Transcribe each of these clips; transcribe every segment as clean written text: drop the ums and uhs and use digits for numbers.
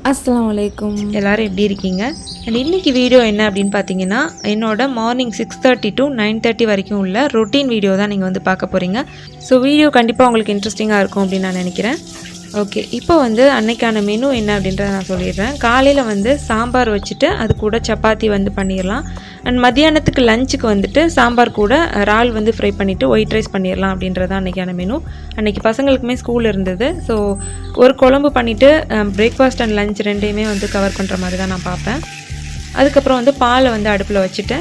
அஸ்ஸலாமு அலைக்கும். எல்லோரும் எப்படி இருக்கீங்க? அண்ட் இன்றைக்கி வீடியோ என்ன அப்படின்னு பார்த்தீங்கன்னா, என்னோட மார்னிங் 6:30 to 9:30 வரைக்கும் உள்ள ரொட்டீன் வீடியோ தான் நீங்கள் வந்து பார்க்க போகிறீங்க. ஸோ வீடியோ கண்டிப்பாக உங்களுக்கு இன்ட்ரெஸ்டிங்காக இருக்கும் அப்படின்னு நான் நினைக்கிறேன். ஓகே, இப்போ வந்து அன்னைக்கான மெனு என்ன அப்படின்றத நான் சொல்லிடுறேன். காலையில் வந்து சாம்பார் வச்சுட்டு அது கூட சப்பாத்தி வந்து பண்ணிடலாம். அண்ட் மத்தியானத்துக்கு லஞ்சுக்கு வந்துட்டு சாம்பார் கூட இறால் வந்து ஃப்ரை பண்ணிவிட்டு ஒயிட் ரைஸ் பண்ணிடலாம் அப்படின்றது தான் அன்றைக்கான மெனு. அன்றைக்கி பசங்களுக்குமே ஸ்கூல் இருந்தது. ஸோ ஒரு குழம்பு பண்ணிவிட்டு பிரேக்ஃபாஸ்ட் அண்ட் லஞ்ச் ரெண்டையுமே வந்து கவர் பண்ணுற மாதிரி தான் நான் பார்ப்பேன். அதுக்கப்புறம் வந்து பாலை வந்து அடுப்பில் வச்சுட்டு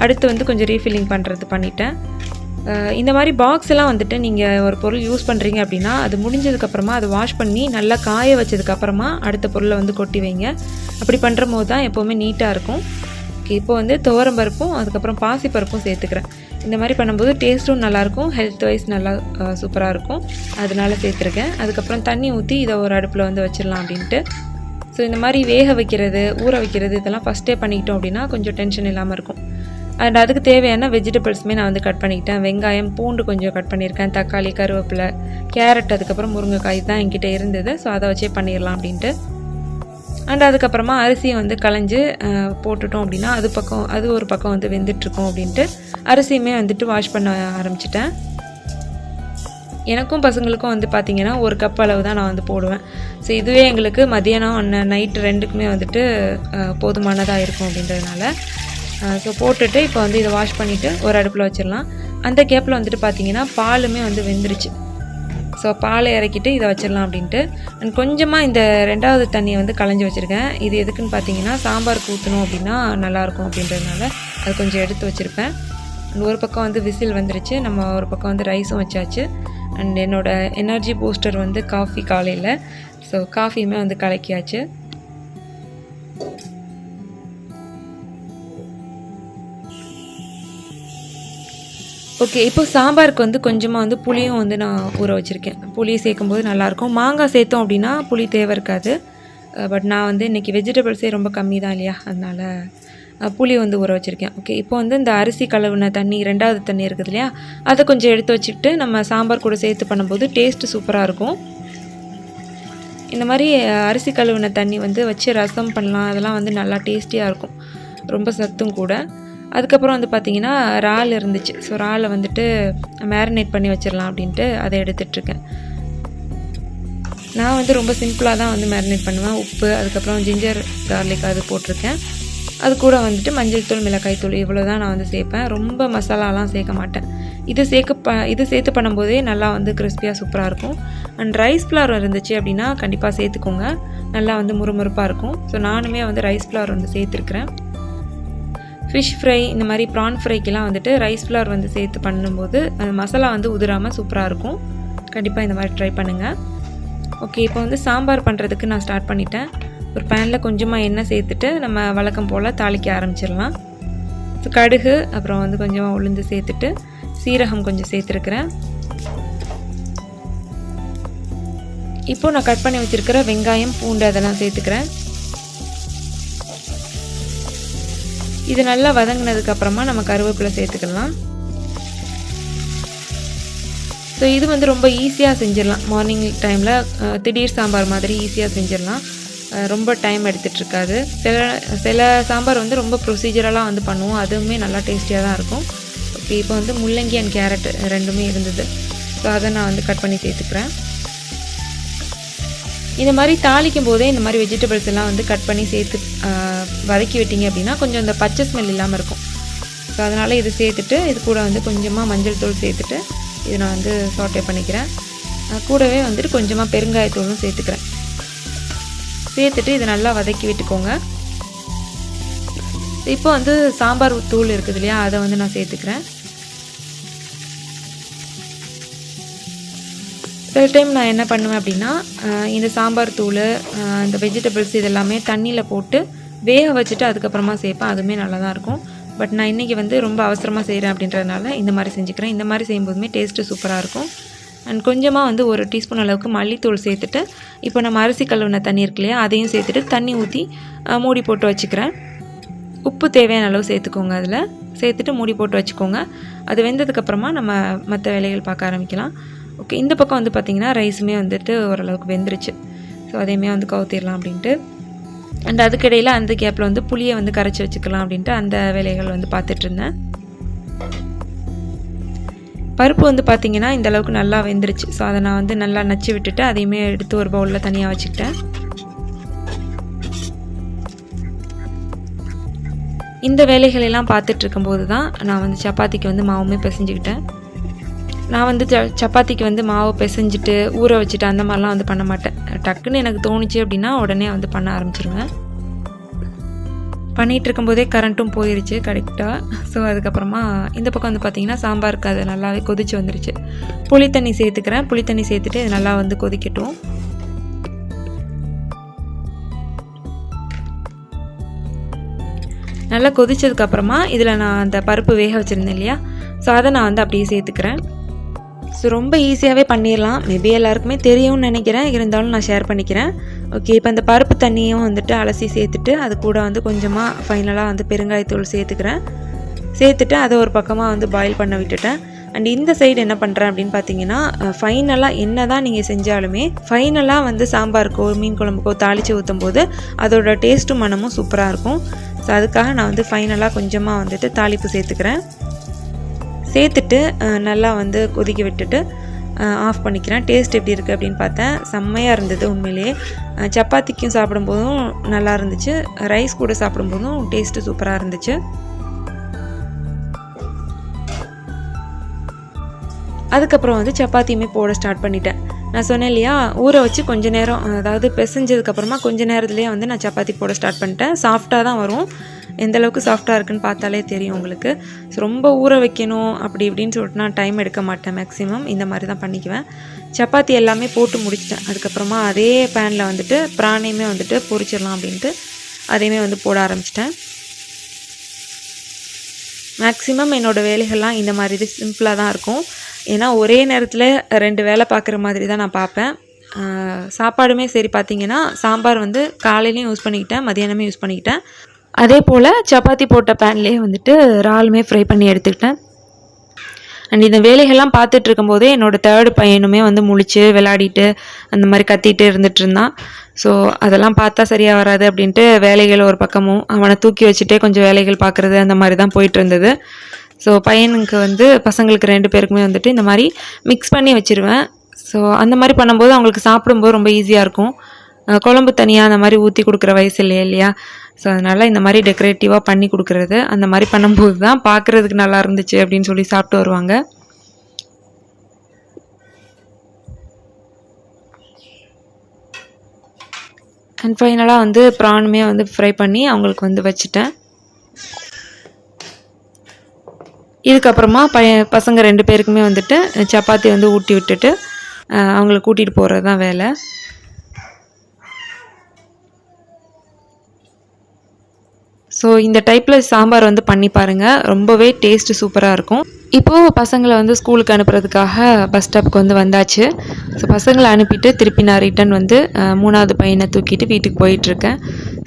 அடுத்து வந்து கொஞ்சம் ரீஃபில்லிங் பண்ணுறது பண்ணிட்டேன். இந்த மாதிரி பாக்ஸ் எல்லாம் வந்துட்டு நீங்கள் ஒரு பொருள் யூஸ் பண்ணுறீங்க அப்படின்னா அது முடிஞ்சதுக்கப்புறமா அதை வாஷ் பண்ணி நல்லா காய வச்சதுக்கப்புறமா அடுத்த பொருளை வந்து கொட்டி வைங்க. அப்படி பண்ணுற போது தான் எப்போவுமே நீட்டாக இருக்கும். ஓகே, இப்போ வந்து துவரம்பருப்பும் அதுக்கப்புறம் பாசிப்பருப்பும் சேர்த்துக்கிறேன். இந்த மாதிரி பண்ணும்போது டேஸ்ட்டும் நல்லாயிருக்கும், ஹெல்த் வைஸ் நல்லா சூப்பராக இருக்கும், அதனால சேர்த்துருக்கேன். அதுக்கப்புறம் தண்ணி ஊற்றி இதை ஒரு அடுப்பில் வந்து வச்சிடலாம் அப்படின்ட்டு. ஸோ இந்த மாதிரி வேக வைக்கிறது, ஊற வைக்கிறது இதெல்லாம் ஃபஸ்ட்டே பண்ணிக்கிட்டோம் அப்படின்னா கொஞ்சம் டென்ஷன் இல்லாமல் இருக்கும். அண்ட் அதுக்கு தேவையான வெஜிடபிள்ஸுமே நான் வந்து கட் பண்ணிக்கிட்டேன். வெங்காயம், பூண்டு கொஞ்சம் கட் பண்ணியிருக்கேன், தக்காளி, கருவேப்பிலை, கேரட், அதுக்கப்புறம் முருங்கைக்காய் தான் என்கிட்ட இருந்தது. ஸோ அதை வச்சே பண்ணிடலாம் அப்படின்ட்டு. அண்ட் அதுக்கப்புறமா அரிசியை வந்து களைஞ்சி போட்டுட்டோம் அப்படின்னா அது ஒரு பக்கம் வந்து வெந்துட்டுருக்கோம் அப்படின்ட்டு அரிசியுமே வந்துட்டு வாஷ் பண்ண ஆரம்பிச்சிட்டேன். எனக்கும் பசங்களுக்கும் வந்து பார்த்திங்கன்னா ஒரு கப் அளவு தான் நான் வந்து போடுவேன். ஸோ இதுவே எங்களுக்கு மதியானம் நைட்டு ரெண்டுக்குமே வந்துட்டு போதுமானதாக இருக்கும் அப்படின்றதுனால ஸோ போட்டுட்டு இப்போ வந்து இதை வாஷ் பண்ணிவிட்டு ஒரு அடுப்பில் வச்சிடலாம். அந்த கேப்பில் வந்துட்டு பார்த்திங்கன்னா பாலுமே வந்து வெந்துருச்சு. ஸோ பாலை இறக்கிட்டு இதை வச்சிடலாம் அப்படின்ட்டு. அண்ட் கொஞ்சமாக இந்த ரெண்டாவது தண்ணியை வந்து களைஞ்சி வச்சுருக்கேன். இது எதுக்குன்னு பார்த்தீங்கன்னா சாம்பாருக்கு ஊற்றணும் அப்படின்னா நல்லாயிருக்கும் அப்படின்றதுனால அது கொஞ்சம் எடுத்து வச்சுருப்பேன். அண்ட் ஒரு பக்கம் வந்து விசில் வந்துருச்சு, நம்ம ஒரு பக்கம் வந்து ரைஸும் வச்சாச்சு. அண்ட் என்னோடய எனர்ஜி பூஸ்டர் வந்து காஃபி காலையில். ஸோ காஃபியுமே வந்து கலக்கியாச்சு. ஓகே, இப்போ சாம்பாருக்கு வந்து கொஞ்சமாக வந்து புளியும் வந்து நான் ஊற வச்சுருக்கேன். புளி சேர்க்கும்போது நல்லாயிருக்கும். மாங்காய் சேர்த்தோம் அப்படின்னா புளி தேவை இருக்காது. பட் நான் வந்து இன்றைக்கி வெஜிடபிள்ஸே ரொம்ப கம்மி தான் இல்லையா, அதனால் புளி வந்து ஊற வச்சுருக்கேன். ஓகே, இப்போ வந்து இந்த அரிசி கழுவுன தண்ணி, ரெண்டாவது தண்ணி இருக்குது இல்லையா, அதை கொஞ்சம் எடுத்து வச்சுக்கிட்டு நம்ம சாம்பார் கூட சேர்த்து பண்ணும்போது டேஸ்ட்டு சூப்பராக இருக்கும். இந்த மாதிரி அரிசி கழுவுன தண்ணி வந்து வச்சு ரசம் பண்ணலாம், அதெல்லாம் வந்து நல்லா டேஸ்டியாக இருக்கும், ரொம்ப சத்தும் கூட. அதுக்கப்புறம் வந்து பார்த்திங்கன்னா இறால் இருந்துச்சு. ஸோ இறாலை வந்துட்டு மேரினேட் பண்ணி வச்சிடலாம் அப்படின்ட்டு அதை எடுத்துகிட்ருக்கேன். நான் வந்து ரொம்ப சிம்பிளாக தான் வந்து மேரினேட் பண்ணுவேன். உப்பு, அதுக்கப்புறம் ஜிஞ்சர் கார்லிக் அது போட்டிருக்கேன். அது கூட வந்துட்டு மஞ்சள் தூள், மிளகாய் தூள் இவ்வளோ தான் நான் வந்து சேர்ப்பேன். ரொம்ப மசாலாலாம் சேர்க்க மாட்டேன். இது சேர்த்து பண்ணும்போதே நல்லா வந்து கிறிஸ்பியாக சூப்பராக இருக்கும். அண்ட் ரைஸ் ஃப்ளவர் இருந்துச்சு அப்படின்னா கண்டிப்பாக சேர்த்துக்கோங்க, நல்லா வந்து முறுமுறுப்பாக இருக்கும். ஸோ நானுமே வந்து ரைஸ் ஃப்ளவர் வந்து சேர்த்துருக்குறேன். ஃபிஷ் ஃப்ரை, இந்த மாதிரி ப்ரான் ஃப்ரைக்கெலாம் வந்துட்டு ரைஸ் ஃப்ளவர் வந்து சேர்த்து பண்ணும்போது அந்த மசாலா வந்து உதிராமல் சூப்பராக இருக்கும். கண்டிப்பாக இந்த மாதிரி ட்ரை பண்ணுங்கள். ஓகே, இப்போ வந்து சாம்பார் பண்ணுறதுக்கு நான் ஸ்டார்ட் பண்ணிட்டேன். ஒரு பேனில் கொஞ்சமாக எண்ணெய் சேர்த்துட்டு நம்ம வழக்கம் போல் தாளிக்க ஆரம்பிச்சிடலாம். ஸோ கடுகு, அப்புறம் வந்து கொஞ்சமாக உளுந்து சேர்த்துட்டு சீரகம் கொஞ்சம் சேர்த்துருக்குறேன். இப்போது நான் கட் பண்ணி வச்சுருக்கிற வெங்காயம், பூண்டு அதெல்லாம் சேர்த்துக்கிறேன். இது நல்லா வதங்கினதுக்கப்புறமா நம்ம கருவேப்பிலை சேர்த்துக்கலாம். ஸோ இது வந்து ரொம்ப ஈஸியாக செஞ்சிடலாம். மார்னிங் டைமில் திடீர் சாம்பார் மாதிரி ஈஸியாக செஞ்சிடலாம், ரொம்ப டைம் எடுத்துகிட்ருக்காது. சில சாம்பார் வந்து ரொம்ப ப்ரொசீஜரலாக வந்து பண்ணுவோம், அதுவுமே நல்லா டேஸ்டியாக தான் இருக்கும். ஓகே, இப்போ வந்து முள்ளங்கி அண்ட் கேரட் ரெண்டுமே இருந்தது. ஸோ அதை நான் வந்து கட் பண்ணி சேர்த்துக்கிறேன். இந்த மாதிரி தாளிக்கும் போதே இந்த மாதிரி வெஜிடபிள்ஸ் எல்லாம் வந்து கட் பண்ணி சேர்த்து வதக்கி விட்டிங்க அப்படின்னா கொஞ்சம் இந்த பச்சை ஸ்மெல் இல்லாமல் இருக்கும். ஸோ அதனால் இது சேர்த்துட்டு இது கூட வந்து கொஞ்சமாக மஞ்சள் தூள் சேர்த்துட்டு இதை நான் வந்து சாட்டே பண்ணிக்கிறேன். கூடவே வந்துட்டு கொஞ்சமாக பெருங்காயத்தூளும் சேர்த்துக்கிறேன். சேர்த்துட்டு இதை நல்லா வதக்கி விட்டுக்கோங்க. இப்போ வந்து சாம்பார் தூள் இருக்குது இல்லையா, அதை வந்து நான் சேர்த்துக்கிறேன். சில டைம் நான் என்ன பண்ணுவேன் அப்படின்னா இந்த சாம்பார் தூள், இந்த வெஜிடபிள்ஸ் இதெல்லாமே தண்ணியில் போட்டு வேக வச்சுட்டு அதுக்கப்புறமா சேர்ப்பேன், அதுவுமே நல்லா தான் இருக்கும். பட் நான் இன்றைக்கி வந்து ரொம்ப அவசரமாக செய்கிறேன் அப்படின்றதுனால இந்த மாதிரி செஞ்சுக்கிறேன். இந்த மாதிரி செய்யும்போதுமே டேஸ்ட்டு சூப்பராக இருக்கும். அண்ட் கொஞ்சமாக வந்து ஒரு டீஸ்பூன் அளவுக்கு மல்லித்தூள் சேர்த்துட்டு இப்போ நம்ம அரிசி கழுவுன தண்ணி இருக்கு இல்லையா, அதையும் சேர்த்துட்டு தண்ணி ஊற்றி மூடி போட்டு வச்சுக்கிறேன். உப்பு தேவையான அளவு சேர்த்துக்கோங்க, அதில் சேர்த்துட்டு மூடி போட்டு வச்சுக்கோங்க. அது வெந்ததுக்கப்புறமா நம்ம மற்ற வேலைகள் பார்க்க ஆரம்பிக்கலாம். ஓகே, இந்த பக்கம் வந்து பார்த்திங்கன்னா ரைஸுமே வந்துட்டு ஓரளவுக்கு வெந்துருச்சு. ஸோ அதையுமே வந்து கவுத்திடலாம் அப்படின்ட்டு அண்ட் அதுக்கிடையில் அந்த கேப்பில் வந்து புளியை வந்து கரைச்சி வச்சுக்கலாம் அப்படின்ட்டு அந்த வேலைகள் வந்து பார்த்துட்ருந்தேன். பருப்பு வந்து பார்த்திங்கன்னா இந்தளவுக்கு நல்லா வெந்துருச்சு. ஸோ அதை நான் வந்து நல்லா நச்சு விட்டுட்டு அதையுமே எடுத்து ஒரு பவுலில் தனியாக வச்சுக்கிட்டேன். இந்த வேலைகளெல்லாம் பார்த்துட்டு இருக்கும்போது தான் நான் வந்து சப்பாத்திக்கு வந்து மாவுமே பிசைஞ்சுக்கிட்டேன். நான் வந்து சப்பாத்திக்கு வந்து மாவு பிசைஞ்சிட்டு ஊற வச்சுட்டு அந்த மாதிரிலாம் வந்து பண்ண மாட்டேன். டக்குன்னு எனக்கு தோணுச்சு அப்படின்னா உடனே வந்து பண்ண ஆரம்பிச்சிருவேன். பண்ணிகிட்டு இருக்கும்போதே கரண்ட்டும் போயிருச்சு கரெக்டாக. ஸோ அதுக்கப்புறமா இந்த பக்கம் வந்து பார்த்திங்கன்னா சாம்பாருக்கு அது நல்லாவே கொதிச்சு வந்துருச்சு. புளி தண்ணி சேர்த்துக்கிறேன். புளி தண்ணி சேர்த்துட்டு இது நல்லா வந்து கொதிக்கட்டும். நல்லா கொதிச்சதுக்கப்புறமா இதில் நான் அந்த பருப்பு வேக வச்சுருந்தேன் இல்லையா, ஸோ அதை நான் வந்து அப்படியே சேர்த்துக்கிறேன். ஸோ ரொம்ப ஈஸியாகவே பண்ணிடலாம். மேபி எல்லாருக்குமே தெரியும்னு நினைக்கிறேன், இருந்தாலும் நான் ஷேர் பண்ணிக்கிறேன். ஓகே, இப்போ அந்த பருப்பு தண்ணியும் வந்துட்டு அலசி சேர்த்துட்டு அது கூட வந்து கொஞ்சமாக ஃபைனலாக வந்து பெருங்காயத்தூள் சேர்த்துக்கிறேன். சேர்த்துட்டு அதை ஒரு பக்கமாக வந்து பாயில் பண்ண விட்டுட்டேன். அண்ட் இந்த சைடு என்ன பண்ணுறேன் அப்படின்னு பார்த்தீங்கன்னா, ஃபைனலாக என்ன தான் நீங்கள் செஞ்சாலுமே ஃபைனலாக வந்து சாம்பாருக்கோ மீன் குழம்புக்கோ தாளித்து ஊற்றும் போது அதோட டேஸ்ட்டும் மனமும் சூப்பராக இருக்கும். ஸோ அதுக்காக நான் வந்து ஃபைனலாக கொஞ்சமாக வந்துட்டு தாளிப்பு சேர்த்துக்கிறேன். சேர்த்துட்டு நல்லா வந்து கொதிக்க விட்டுட்டு ஆஃப் பண்ணிக்கிறேன். டேஸ்ட் எப்படி இருக்குது அப்படின்னு பார்த்தேன். செம்மையாக இருந்தது உண்மையிலேயே. சப்பாத்திக்கும் சாப்பிடும்போதும் நல்லா இருந்துச்சு, ரைஸ் கூட சாப்பிடும்போதும் டேஸ்ட்டு சூப்பராக இருந்துச்சு. அதுக்கப்புறம் வந்து சப்பாத்தியுமே போட ஸ்டார்ட் பண்ணிட்டேன். நான் சொன்னேன் இல்லையா, ஊற வச்சு கொஞ்சம் நேரம், அதாவது பிசைஞ்சதுக்கப்புறமா கொஞ்சம் நேரத்துலேயே வந்து நான் சப்பாத்தி போட ஸ்டார்ட் பண்ணிட்டேன். சாஃப்டாக தான் வரும். எந்தளவுக்கு சாஃப்டாக இருக்குன்னு பார்த்தாலே தெரியும் உங்களுக்கு. ஸோ ரொம்ப ஊற வைக்கணும் அப்படி இப்படின்னு சொல்லிட்டு நான் டைம் எடுக்க மாட்டேன். மேக்ஸிமம் இந்த மாதிரி தான் பண்ணிக்குவேன். சப்பாத்தி எல்லாமே போட்டு முடிச்சிட்டேன். அதுக்கப்புறமா அதே பேனில் வந்துட்டு பிராணையுமே வந்துட்டு பொரிச்சிடலாம் அப்படின்ட்டு அதையுமே வந்து போட ஆரம்பிச்சிட்டேன். மேக்ஸிமம் என்னோடய வேலைகள்லாம் இந்த மாதிரி சிம்பிளாக தான் இருக்கும். ஏன்னா ஒரே நேரத்தில் 2 வேலை பார்க்குற மாதிரி தான் நான் பார்ப்பேன். சாப்பாடுமே சரி பார்த்திங்கன்னா, சாம்பார் வந்து காலையிலையும் யூஸ் பண்ணிக்கிட்டேன், மதியானமே யூஸ் பண்ணிக்கிட்டேன். அதே போல் சப்பாத்தி போட்ட பேன்லேயே வந்துட்டு இறாலுமே ஃப்ரை பண்ணி எடுத்துக்கிட்டேன். அண்ட் இந்த வேலைகள்லாம் பார்த்துட்டு இருக்கும்போதே என்னோடய 3rd பையனுமே வந்து முழிச்சு விளையாடிட்டு அந்த மாதிரி கத்திட்டு இருந்துட்டு இருந்தான். ஸோ அதெல்லாம் பார்த்தா சரியாக வராது அப்படின்ட்டு வேலைகள் ஒரு பக்கமும் அவனை தூக்கி வச்சுட்டே கொஞ்சம் வேலைகள் பார்க்குறது அந்த மாதிரி தான் போயிட்டு இருந்தது. ஸோ பையனுக்கு வந்து பசங்களுக்கு 2 பேருக்குமே வந்துட்டு இந்த மாதிரி மிக்ஸ் பண்ணி வச்சுருவேன். ஸோ அந்த மாதிரி பண்ணும்போது அவங்களுக்கு சாப்பிடும்போது ரொம்ப ஈஸியாக இருக்கும். குழம்பு தனியாக அந்த மாதிரி ஊற்றி கொடுக்குற வயசு இல்லையா. ஸோ அதனால் இந்த மாதிரி டெக்கரேட்டிவாக பண்ணி கொடுக்குறது, அந்த மாதிரி பண்ணும்போது தான் பார்க்குறதுக்கு நல்லா இருந்துச்சு அப்படின்னு சொல்லி சாப்பிட்டு வருவாங்க. அண்ட் ஃபைனலாக வந்து ப்ரானுமே வந்து ஃப்ரை பண்ணி அவங்களுக்கு வந்து வச்சுட்டேன். இதுக்கப்புறமா பசங்க 2 பேருக்குமே வந்துட்டு சப்பாத்தி வந்து ஊட்டி விட்டுட்டு அவங்கள கூட்டிகிட்டு போகிறது தான் வேலை. ஸோ இந்த டைப்பில் சாம்பார் வந்து பண்ணி பாருங்கள், ரொம்பவே டேஸ்ட்டு சூப்பராக இருக்கும். இப்போது பசங்களை வந்து ஸ்கூலுக்கு அனுப்புறதுக்காக பஸ் ஸ்டாப்புக்கு வந்து வந்தாச்சு. ஸோ பசங்களை அனுப்பிட்டு திருப்பி நான் ரிட்டன் வந்து 3வது பையனை தூக்கிட்டு வீட்டுக்கு போயிட்டுருக்கேன்.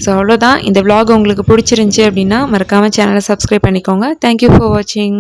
ஸோ அவ்வளோதான். இந்த vlog உங்களுக்கு பிடிச்சிருந்துச்சி அப்படின்னா மறக்காமல் சேனலை சப்ஸ்கிரைப் பண்ணிக்கோங்க. தேங்க்யூ ஃபார் வாட்சிங்.